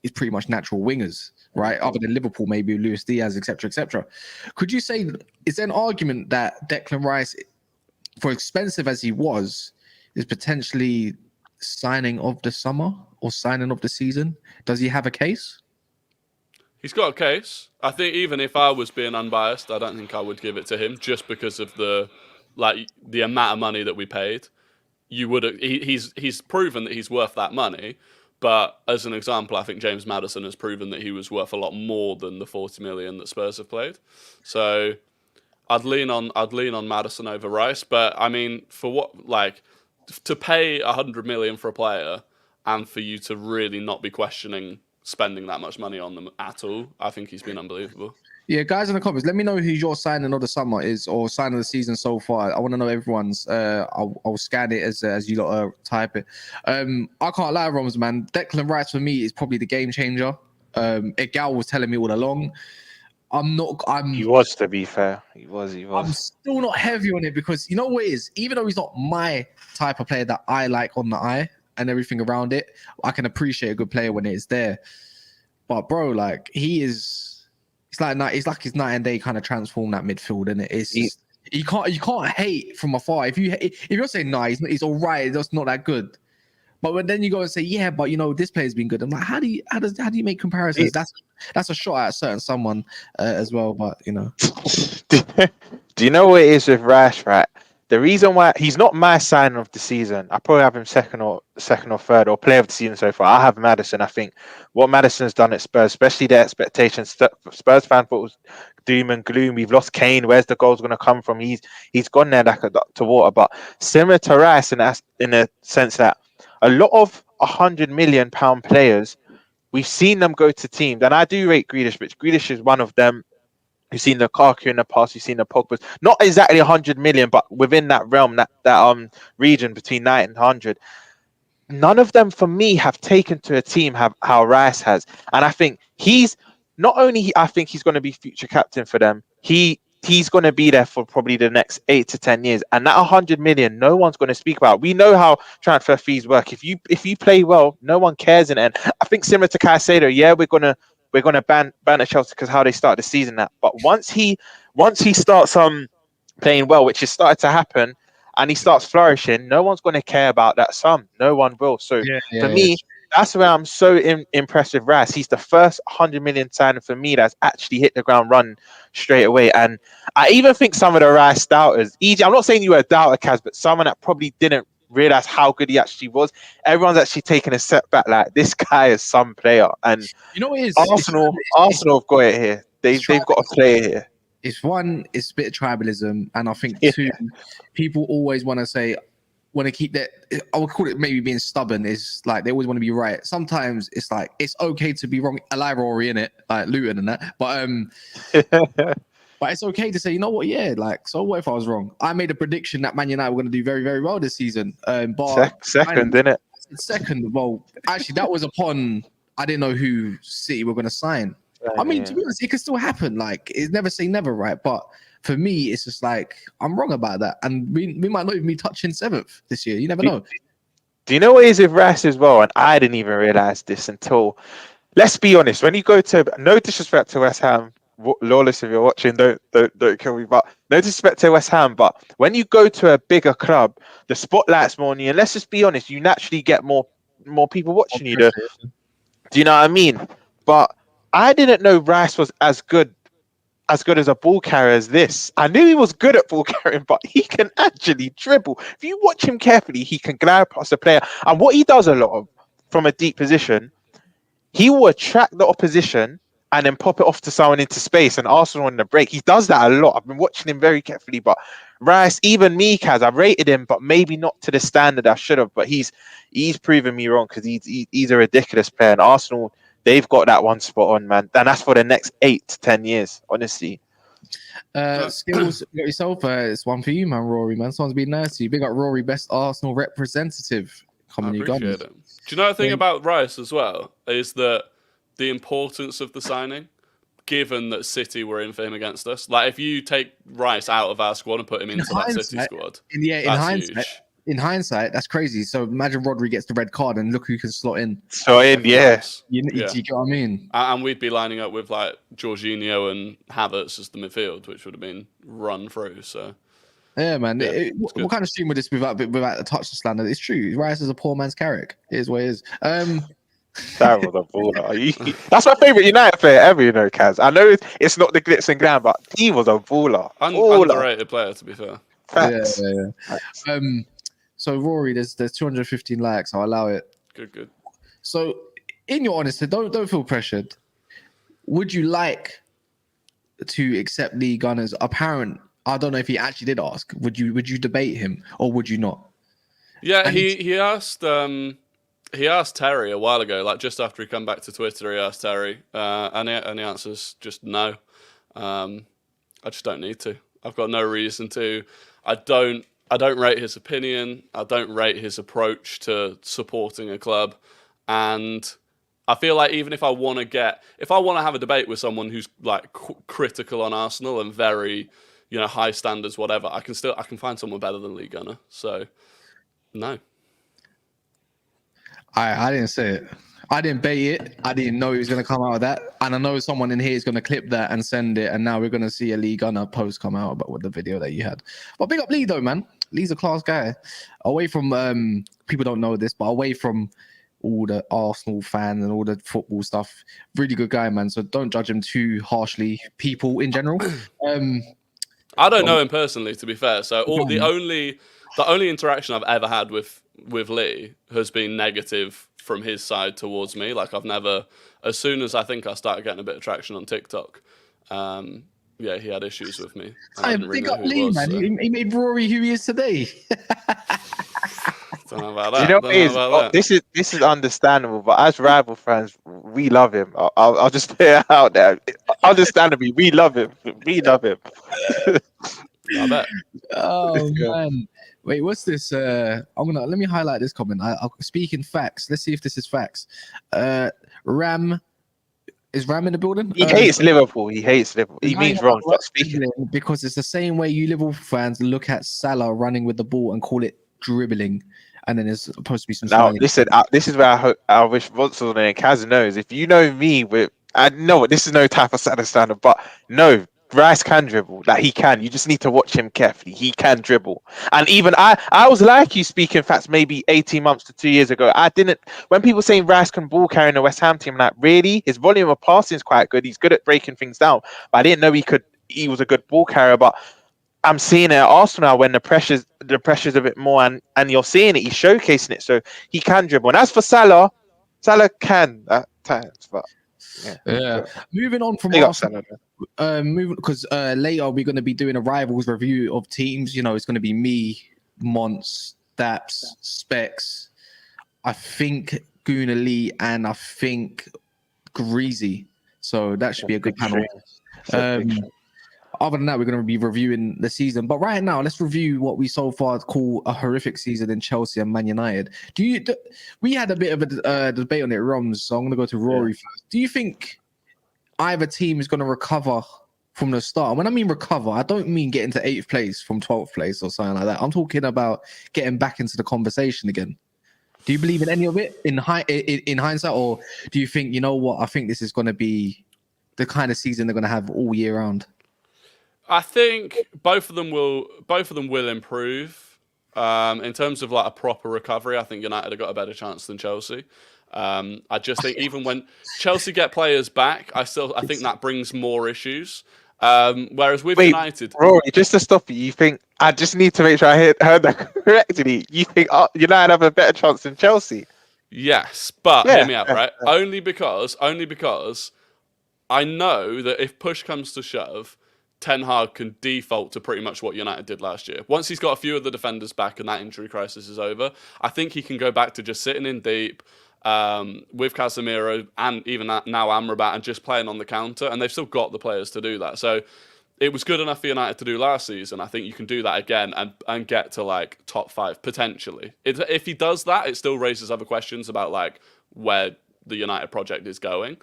It's pretty much natural wingers, right? Other than Liverpool, maybe Luis Diaz, etc., etc. Could you say, is there an argument that Declan Rice, for expensive as he was, is potentially signing of the summer or signing of the season? Does he have a case? He's got a case. I think even if I was being unbiased, I don't think I would give it to him just because of the amount of money that we paid. You would he's proven that he's worth that money. But as an example, I think James Maddison has proven that he was worth a lot more than the 40 million that Spurs have played. So I'd lean on Maddison over Rice. But I mean, for what, like, to pay 100 million for a player and for you to really not be questioning spending that much money on them at all, I think he's been unbelievable. Yeah, guys in the comments, let me know who your signing of the summer is or signing of the season so far. I want to know everyone's. I'll scan it as you lot type it. I can't lie, Roms, man. Declan Rice for me is probably the game changer. Egal was telling me all along. He was, to be fair. He was. I'm still not heavy on it because you know what it is? Even though he's not my type of player that I like on the eye and everything around it, I can appreciate a good player when it's there. But bro, like it's like his night and day kind of transform that midfield, and you can't hate from afar. If you're saying nah, he's all right, that's not that good. But when then you go and say, yeah, but you know, this player's been good. I'm like, how do you make comparisons? That's a shot at certain someone as well. But you know, do you know what it is with Rash, right? The reason why he's not my signing of the season, I probably have him second or third or player of the season so far. I have Maddison. I think what Maddison's done at Spurs, especially the expectations, Spurs fan thought was doom and gloom. We've lost Kane. Where's the goals going to come from? He's gone there like a duck to water. But similar to Rice in a sense that a lot of £100 million players, we've seen them go to teams, and I do rate Grealish, but Grealish is one of them. You've seen Lukaku in the past. You've seen the Pogba's. Not exactly 100 million, but within that realm, that region between 90 and 100. None of them, for me, have taken to a team how Rice has, and I think he's not only. I think he's going to be future captain for them. He's going to be there for probably the next 8 to 10 years, and that 100 million, no one's going to speak about. We know how transfer fees work. If you play well, no one cares in it. And I think similar to Caicedo, yeah, we're gonna ban at Chelsea because how they start the season. But once he starts playing well, which has started to happen, and he starts flourishing, no one's going to care about that sum. No one will. So for me, that's where I'm so impressed with Rice. He's the first 100 million signing for me that's actually hit the ground running straight away. And I even think some of the Rice doubters, I'm not saying you were a doubter, Kaz, but someone that probably didn't realize how good he actually was. Everyone's actually taken a step back. Like, this guy is some player, and you know what it is? Arsenal have got it here. They've got a player here. It's a bit of tribalism, and I think two, people always want to keep that. I would call it maybe being stubborn. Is like they always want to be right. Sometimes it's like it's okay to be wrong. Alive Rory in it, like Luton and that, but but it's okay to say, you know what, yeah, like, so what if I was wrong? I made a prediction that Man United were going to do very, very well this season. But second, didn't it? Second, well, actually, that was upon I didn't know who City were going to sign. I mean, to be honest, it could still happen. Like, it's never say never, right? But for me, it's just like I'm wrong about that, and we might not even be touching 7th this year. You never know. Do you know what it is with Rice as well? And I didn't even realize this until, let's be honest, when you go to, no disrespect to West Ham, Lawless, if you're watching, don't kill me, but no disrespect to West Ham, but when you go to a bigger club, the spotlight's more on you, and let's just be honest, you naturally get more people watching you. Do you know what I mean? But I didn't know Rice was as good as a ball carrier as this. I knew he was good at ball carrying, but he can actually dribble. If you watch him carefully, he can glide past the player, and what he does a lot of from a deep position, he will attract the opposition and then pop it off to someone into space, and Arsenal on the break. He does that a lot. I've been watching him very carefully, but Rice, even me, Kaz, I've rated him, but maybe not to the standard I should have. But he's proven me wrong because he's a ridiculous player, and Arsenal, they've got that one spot on, man, and that's for the next 8 to 10 years, honestly. Skills, you got yourself. It's one for you, man, Rory. Man, someone's been nice to you. Big up Rory, best Arsenal representative. I appreciate it. Do you know the thing about Rice as well is that the importance of the signing, given that City were in for him against us. Like if you take Rice out of our squad and put him into that City squad, in hindsight, that's crazy. So imagine Rodri gets the red card and look who can slot in. You get what I mean? And we'd be lining up with like Jorginho and Havertz as the midfield, which would have been run through. So yeah, man. What kind of stream would this without the touch of slander? It's true. Rice is a poor man's Carrick. It is what it is. That was a baller. That's my favourite United player ever, you know, Kaz. I know it's not the glitz and glam, but he was a baller. Underrated player, to be fair. Facts. Yeah. So Rory, there's 215 likes. I'll allow it. Good. So, in your honesty, don't feel pressured. Would you like to accept Lee Gunner's apparent? I don't know if he actually did ask. Would you debate him or would you not? Yeah, he asked. He asked Terry a while ago, like just after he come back to Twitter. He asked Terry, and the answer's just no. I just don't need to. I've got no reason to. I don't rate his opinion. I don't rate his approach to supporting a club, and I feel like even if I want to have a debate with someone who's like critical on Arsenal and very, high standards, whatever, I can find someone better than Lee Gunner. So, no. I didn't say it. I didn't bait it. I didn't know he was going to come out with that. And I know someone in here is going to clip that and send it. And now we're going to see a Lee Gunner post come out about with the video that you had. But big up Lee though, man. Lee's a class guy. Away from people don't know this, but away from all the Arsenal fans and all the football stuff, really good guy, man. So don't judge him too harshly. People in general. I don't know him personally, to be fair. So the only interaction I've ever had with Lee has been negative from his side towards me. Like I've never, as soon as I think I started getting a bit of traction on TikTok, he had issues with me. Big up Lee, man. So. He made Rory who he is today. Don't know about that. This is understandable, but as rival fans, we love him. I'll just put it out there. Understandably, we love him. I bet. Oh man. Wait, what's this? Let me highlight this comment. I'll speak in facts. Let's see if this is facts. Ram is Ram in the building? He hates Liverpool. He means wrong. But speaking because it's the same way you Liverpool fans look at Salah running with the ball and call it dribbling, and then there's supposed to be some. Now, listen. This is where I wish Ronson and Kaz knows. If you know me, I know this is no type of standard, but no. Rice can dribble, like he can. You just need to watch him carefully. He can dribble, and even I was like you speaking facts maybe 18 months to 2 years ago. I didn't. When people saying Rice can ball carry in a West Ham team, I'm like really, his volume of passing is quite good. He's good at breaking things down, but I didn't know he was a good ball carrier. But I'm seeing it at Arsenal now when the pressure's a bit more, and you're seeing it. He's showcasing it, so he can dribble. And as for Salah can at times, but. Yeah. Moving on from Arsenal, because later we're going to be doing a rivals review of teams. It's going to be me, Monts, Daps, Specs, I think Guna Lee, and I think Greasy. So that should be a good panel. Other than that, we're going to be reviewing the season. But right now, let's review what we so far call a horrific season in Chelsea and Man United. We had a bit of a debate on it, Roms, so I'm going to go to Rory first. Do you think either team is going to recover from the start? And when I mean recover, I don't mean get into 8th place from 12th place or something like that. I'm talking about getting back into the conversation again. Do you believe in any of it in hindsight? Or do you think, I think this is going to be the kind of season they're going to have all year round? I think both of them will improve. In terms of like a proper recovery, I think United have got a better chance than Chelsea. I just think even when Chelsea get players back, I think that brings more issues. Whereas with United, Rory, just to stop you think I just need to make sure I heard that correctly. You think United have a better chance than Chelsea? Yes, but hear me out, right? Only because I know that if push comes to shove, Ten Hag can default to pretty much what United did last year. Once he's got a few of the defenders back and that injury crisis is over, I think he can go back to just sitting in deep with Casemiro and even now Amrabat and just playing on the counter. And they've still got the players to do that. So it was good enough for United to do last season. I think you can do that again and get to like top 5 potentially. If he does that, it still raises other questions about like where the United project is going.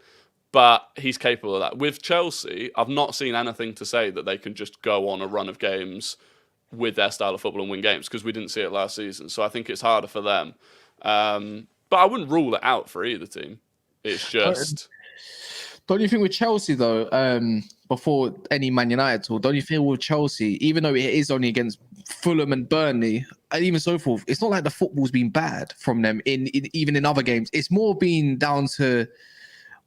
But he's capable of that. With Chelsea, I've not seen anything to say that they can just go on a run of games with their style of football and win games, because we didn't see it last season. So I think it's harder for them. But I wouldn't rule it out for either team. It's just... Don't you think with Chelsea, though, before any Man United talk, don't you feel with Chelsea, even though it is only against Fulham and Burnley, and even so forth, it's not like the football's been bad from them even in other games. It's more been down to...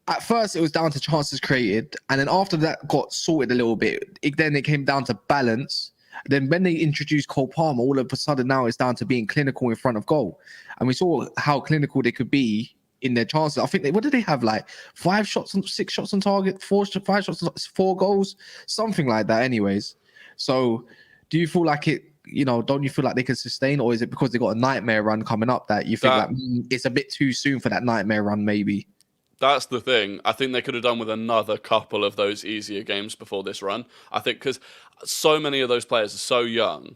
At first, it was down to chances created, and then after that got sorted a little bit. Then it came down to balance. Then when they introduced Cole Palmer, all of a sudden now it's down to being clinical in front of goal. And we saw how clinical they could be in their chances. I think what did they have, like 6 shots on target, 5 shots, 4 goals, something like that. Anyways, so do you feel like it? Don't you feel like they can sustain, or is it because they got a nightmare run coming up that you think it's a bit too soon for that nightmare run? Maybe. That's the thing. I think they could have done with another couple of those easier games before this run. I think because so many of those players are so young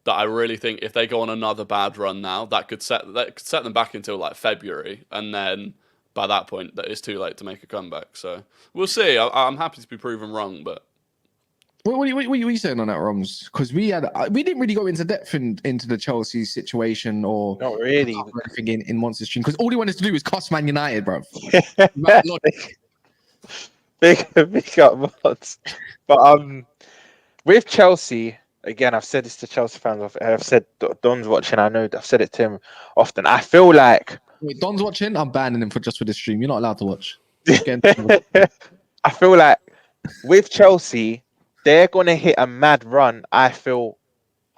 that I really think if they go on another bad run now, that could set them back until like February, and then by that point, that it's too late to make a comeback. So we'll see. I'm happy to be proven wrong, but. What are you saying on that, Roms? Because we didn't really go into depth into the Chelsea situation or not really anything in Monster Stream, because all he wanted to do was cuss Man United, bro. big up, Mods. But with Chelsea, again, I've said this to Chelsea fans. I've said Don's watching. I know I've said it to him often. I feel like Don's watching. I'm banning him for the stream. You're not allowed to watch. I feel like with Chelsea, they're going to hit a mad run, I feel,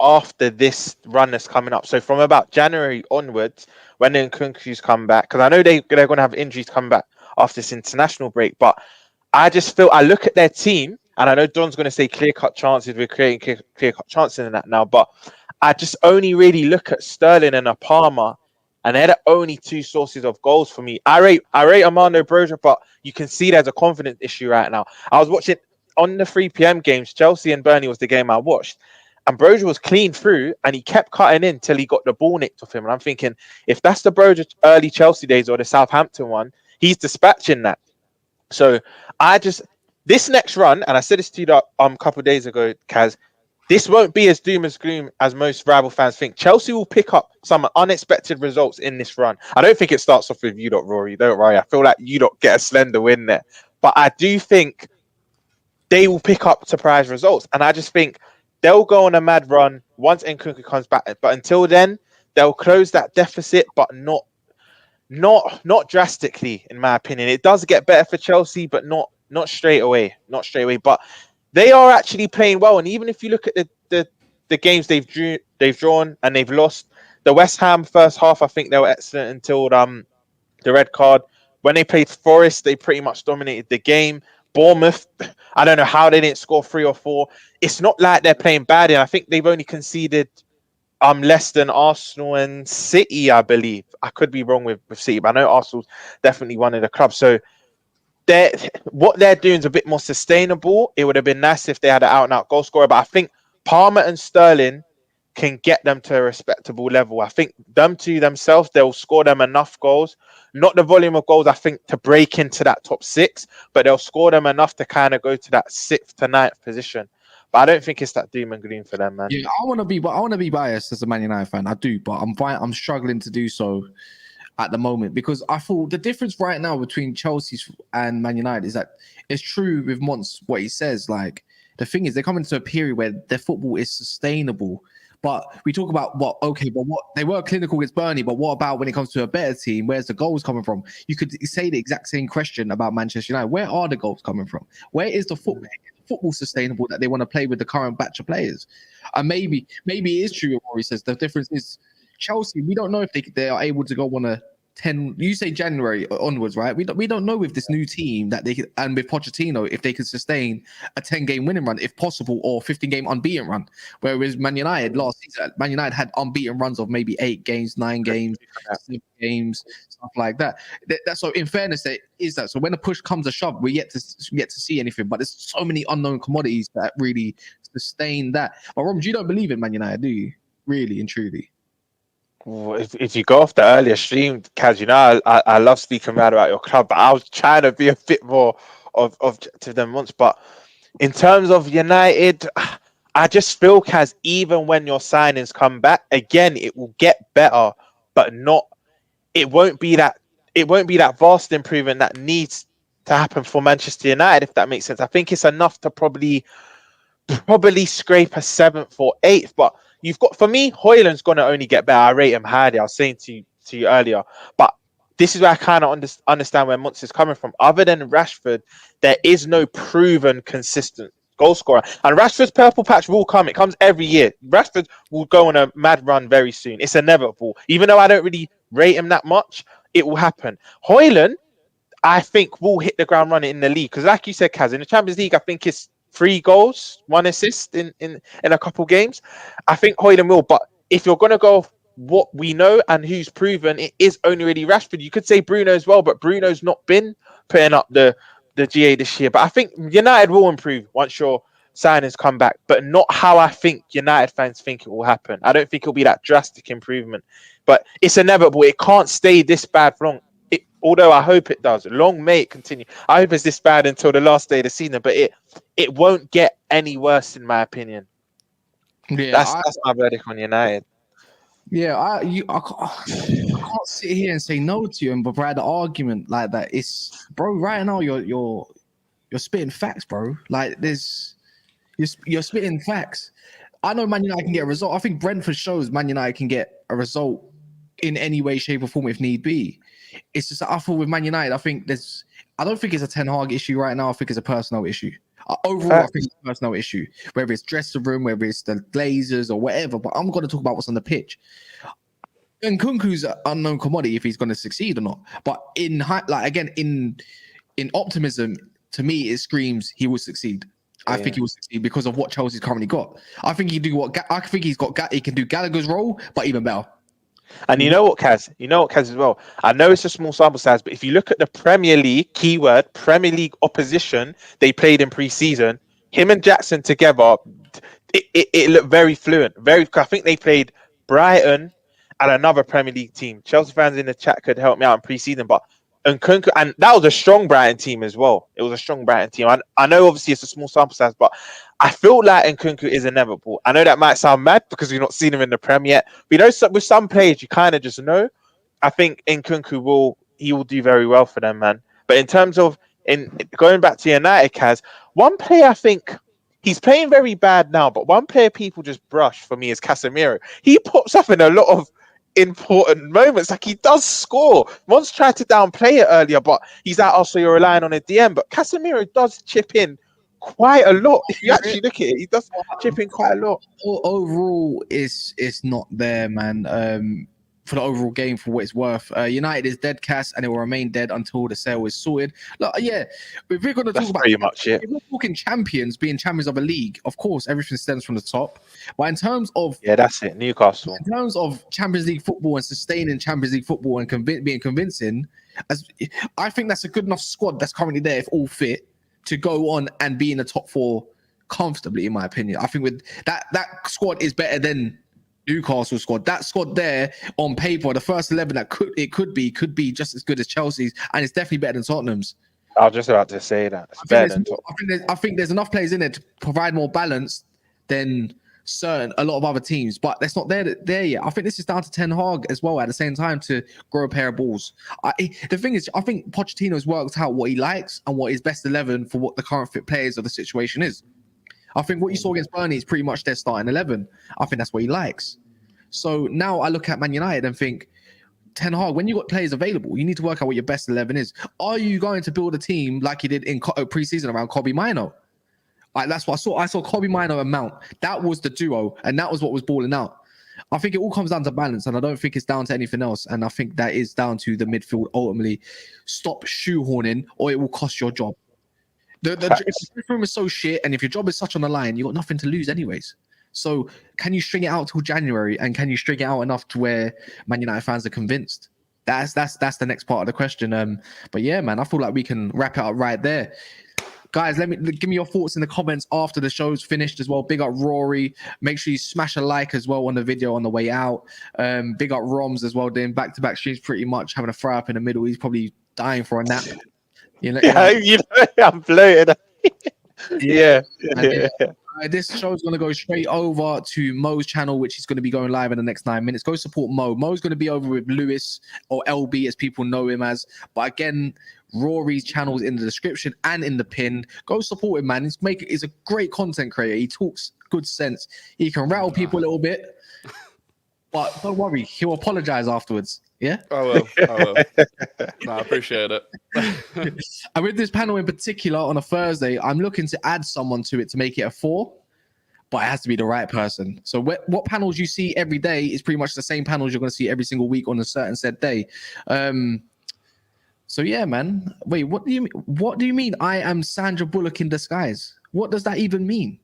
after this run that's coming up. So from about January onwards, when the Nkunku's come back, because I know they're going to have injuries come back after this international break, but I just feel, I look at their team, and I know Don's going to say clear-cut chances, we're creating clear-cut chances in that now, but I just only really look at Sterling and a Palmer, and they're the only 2 sources of goals for me. I rate Armando Broja, but you can see there's a confidence issue right now. I was watching... On the 3 p.m. games, Chelsea and Burnley was the game I watched. And Broja was clean through, and he kept cutting in till he got the ball nicked off him. And I'm thinking, if that's the Broja early Chelsea days or the Southampton one, he's dispatching that. So this next run, and I said this to you a couple of days ago, Kaz, this won't be as doom as gloom as most rival fans think. Chelsea will pick up some unexpected results in this run. I don't think it starts off with you, Rory. Don't worry. I feel like you get a slender win there. But I do think they will pick up surprise results. And I just think they'll go on a mad run once Nkunku comes back. But until then, they'll close that deficit, but not drastically, in my opinion. It does get better for Chelsea, but not straight away. Not straight away. But they are actually playing well. And even if you look at the games they've drawn and they've lost, the West Ham first half, I think they were excellent until the red card. When they played Forest, they pretty much dominated the game. Bournemouth, I don't know how they didn't score 3 or 4. It's not like they're playing bad, and I think they've only conceded less than Arsenal and City, I believe. I could be wrong with City, but I know Arsenal's definitely one of the clubs. So what they're doing is a bit more sustainable. It would have been nice if they had an out-and-out goal scorer, but I think Palmer and Sterling can get them to a respectable level. I think them two themselves, they'll score them enough goals. Not the volume of goals, I think, to break into that top 6, but they'll score them enough to kind of go to that 6th to 9th position. But I don't think it's that doom and gloom for them, man. Yeah, I want to be biased as a Man United fan. I do, but I'm struggling to do so at the moment, because I thought the difference right now between Chelsea and Man United is that it's true with Mons what he says. Like, the thing is, they're coming to a period where their football is sustainable. But we talk about what they were clinical against Burnley, but what about when it comes to a better team? Where's the goals coming from? You could say the exact same question about Manchester United. Where are the goals coming from? Where is the football sustainable that they want to play with the current batch of players? And maybe it is true what he says. The difference is Chelsea, we don't know if they are able to go on you say January onwards, right? We don't know with this new team that they and with Pochettino if they could sustain a 10-game winning run if possible, or 15-game unbeaten run. Whereas Man United last season, Man United had unbeaten runs of maybe 8 games, 9 games, 7 games, stuff like that. That's so. In fairness, there is that. So when the push comes to shove, we yet to see anything. But there's so many unknown commodities that really sustain that. But Rob, you don't believe in Man United, do you? Really and truly. If you go off the earlier stream, Kaz, you know I love speaking bad about your club, but I was trying to be a bit more objective than once. But in terms of United, I just feel, Kaz, even when your signings come back again, it will get better, but not. It won't be that vast improvement that needs to happen for Manchester United, if that makes sense. I think it's enough to probably scrape a 7th or 8th, but you've got, for me, Højlund's going to only get better. I rate him highly. I was saying to you earlier, but this is where I kind of understand where Muntz is coming from. Other than Rashford, there is no proven consistent goal scorer, and Rashford's purple patch will come. It comes every year. Rashford will go on a mad run very soon. It's inevitable. Even though I don't really rate him that much, it will happen. Højlund, I think, will hit the ground running in the league, because like you said, Kaz, in the Champions League, I think it's 3 goals, 1 assist in a couple games. I think Højlund will, but if you're going to go off what we know and who's proven, it is only really Rashford. You could say Bruno as well, but Bruno's not been putting up the GA this year. But I think United will improve once your signings come back, but not how I think United fans think it will happen. I don't think it'll be that drastic improvement, but it's inevitable. It can't stay this bad for long. Although I hope it does. Long may it continue. I hope it's this bad until the last day of the season, but it won't get any worse, in my opinion. Yeah, that's my verdict on United. Yeah, I can't sit here and say no to you and provide an argument like that. It's, bro, right now you're spitting facts, bro. Like you're spitting facts. I know Man United can get a result. I think Brentford shows Man United can get a result in any way, shape, or form if need be. It's just that I feel with Man United, I don't think it's a Ten Hag issue right now. I think it's a personal issue. Overall, I think it's a personal issue, whether it's dressing room, whether it's the Glazers or whatever. But I'm going to talk about what's on the pitch. And Nkunku's an unknown commodity if he's going to succeed or not. But in optimism, to me, it screams he will succeed. I think he will succeed because of what Chelsea's currently got. I think he can do Gallagher's role, but even better. And you know what, Kaz? As well. I know it's a small sample size, but if you look at the Premier League, keyword, Premier League opposition they played in pre-season, him and Jackson together, it looked very fluent. I think they played Brighton and another Premier League team. Chelsea fans in the chat could help me out in pre-season, but Nkunku, and that was a strong Brighton team as well. It was a strong Brighton team. I know obviously it's a small sample size, but I feel like Nkunku is inevitable. I know that might sound mad because we've not seen him in the Prem yet. But with some players, you kind of just know. I think Nkunku will do very well for them, man. But in terms of going back to United, Kaz, one player I think he's playing very bad now, but one player people just brush for me is Casemiro. He pops up in a lot of important moments. Like, he does score. Once tried to downplay it earlier, but he's like, oh, so you're relying on a DM. But Casemiro does chip in quite a lot. If you actually look at it, he does chip in quite a lot. Overall, it's not there, man. For the overall game, for what it's worth, United is dead, Cass, and it will remain dead until the sale is sorted. Look, yeah, if we're going to talk about pretty much it. If we're talking champions, being champions of a league, of course, everything stems from the top. But in terms of that's it, Newcastle. In terms of Champions League football and sustaining Champions League football and being convincing, I think that's a good enough squad that's currently there, if all fit, to go on and be in the top 4 comfortably, in my opinion. I think with that squad is better than Newcastle squad. That squad there on paper, the first 11 that could be just as good as Chelsea's, and it's definitely better than Tottenham's. I was just about to say that. I think there's enough players in there to provide more balance than a lot of other teams, but that's not there yet. I think this is down to Ten Hag as well at the same time to grow a pair of balls. The thing is, I think Pochettino's worked out what he likes and what his best 11 for what the current fit players of the situation is. I think what you saw against Burnley is pretty much their starting 11. I think that's what he likes. So now I look at Man United and think, Ten Hag, when you got players available, you need to work out what your best 11 is. Are you going to build a team like you did in pre-season around Kobbie Mainoo? That's what I saw. I saw Kobbie Mainoo and Mount. That was the duo, and that was what was balling out. I think it all comes down to balance, and I don't think it's down to anything else. And I think that is down to the midfield ultimately. Stop shoehorning, or it will cost your job. The dressing room is so shit, and if your job is such on the line, you got nothing to lose anyways. So can you string it out till January, and can you string it out enough to where Man United fans are convinced? That's the next part of the question. But yeah, man, I feel like we can wrap it up right there. Guys, give me your thoughts in the comments after the show's finished as well. Big up Rory. Make sure you smash a like as well on the video on the way out. Big up Roms as well, doing back-to-back streams pretty much, having a fry up in the middle. He's probably dying for a nap. I'm bloated. Yeah. This show is going to go straight over to Mo's channel, which is going to be going live in the next 9 minutes. Go support Mo. Mo's going to be over with Lewis, or LB as people know him as. But again, Rory's channel is in the description and in the pin. Go support him, man. He's a great content creator. He talks good sense. He can rattle people a little bit, but don't worry, he'll apologize afterwards. Yeah, I will. No, I appreciate it. And with this panel in particular on a Thursday, I'm looking to add someone to it to make it a 4, but it has to be the right person. So what panels you see every day is pretty much the same panels you're going to see every single week on a certain set day. So yeah, man. Wait, what do you mean? I am Sandra Bullock in disguise. What does that even mean?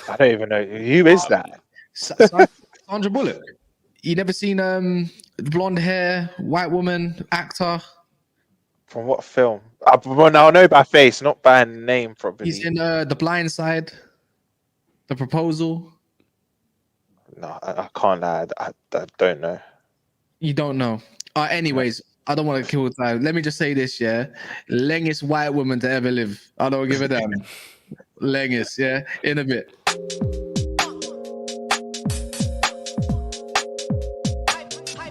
I don't even know who is that. Sandra Bullock. You never seen blonde hair, white woman, actor? From what film? Well, I'll know by face, not by name, probably. He's in The Blind Side, The Proposal. No, I can't lie. I don't know. You don't know. Anyways, I don't want to kill time. Let me just say this, yeah. Longest white woman to ever live. I don't give a damn. Longest, yeah. In a bit.